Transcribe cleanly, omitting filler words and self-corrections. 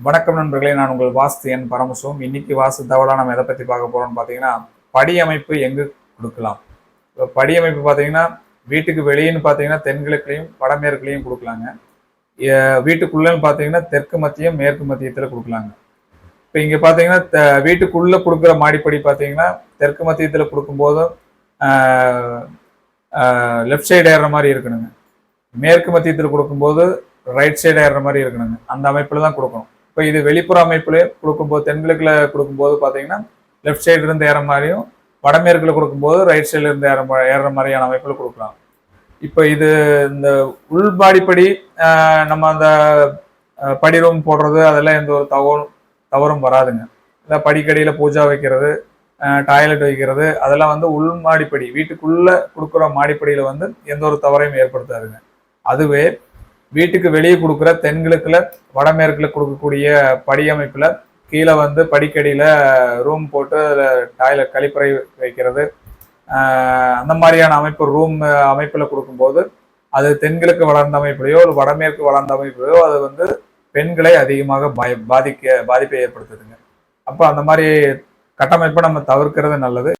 வணக்கம் நண்பர்களே, நான் உங்கள் வாஸ்து என் பரமசிவம். இன்னைக்கு வாஸ்து தகவலாக நம்ம எதை பற்றி பார்க்க போகிறோம்னு பார்த்தீங்கன்னா, படி அமைப்பு எங்கு கொடுக்கலாம். இப்போ படி அமைப்பு பார்த்தீங்கன்னா, வீட்டுக்கு வெளியேன்னு பார்த்தீங்கன்னா தென்கிழக்குலையும் வடமேற்குலையும் கொடுக்கலாங்க. வீட்டுக்குள்ளேன்னு பார்த்தீங்கன்னா தெற்கு மத்தியம் மேற்கு மத்தியத்தில் கொடுக்கலாங்க. இப்போ இங்கே பார்த்தீங்கன்னா வீட்டுக்குள்ளே கொடுக்குற மாடிப்படி பார்த்தீங்கன்னா தெற்கு மத்தியத்தில் கொடுக்கும்போது லெஃப்ட் சைடு ஏறுற மாதிரி இருக்கணுங்க. மேற்கு மத்தியத்தில் கொடுக்கும்போது ரைட் சைடு ஏறுற மாதிரி இருக்கணுங்க. அந்த அமைப்பில் தான் கொடுக்கணும். இப்போ இது வெளிப்புற அமைப்புல கொடுக்கும்போது தென்கிழக்குல கொடுக்கும்போது பார்த்தீங்கன்னா லெஃப்ட் சைடு இருந்து ஏற மாதிரியும், வடமேற்குல கொடுக்கும்போது ரைட் சைடுல இருந்து ஏறுற மாதிரியான அமைப்புல கொடுக்கலாம். இப்போ இது இந்த உள்பாடிப்படி நம்ம அந்த படி ரூம் போடுறது அதெல்லாம் எந்த ஒரு தவறும் வராதுங்க. இல்லை படிக்கடியில் பூஜா வைக்கிறது, டாய்லெட் வைக்கிறது அதெல்லாம் வந்து உள் மாடிப்படி வீட்டுக்குள்ள கொடுக்குற மாடிப்படியில் வந்து எந்த ஒரு தவறையும் ஏற்படுத்தாதுங்க. அதுவே வீட்டுக்கு வெளியே கொடுக்குற தென்கிழக்குல வடமேற்குல கொடுக்கக்கூடிய படி அமைப்புல கீழே வந்து படிக்கடியில ரூம் போட்டு அதில் டாய்லெட் கழிப்பறை வைக்கிறது, அந்த மாதிரியான அமைப்பு ரூம் அமைப்புல கொடுக்கும்போது அது தென்கிழக்கு வளர்ந்த அமைப்புலையோ ஒரு வடமேற்கு வளர்ந்த அமைப்புலையோ அது வந்து பெண்களை அதிகமாக பாதிப்பை ஏற்படுத்துதுங்க. அப்போ அந்த மாதிரி கட்டமைப்பை நம்ம தவிர்க்கிறது நல்லது.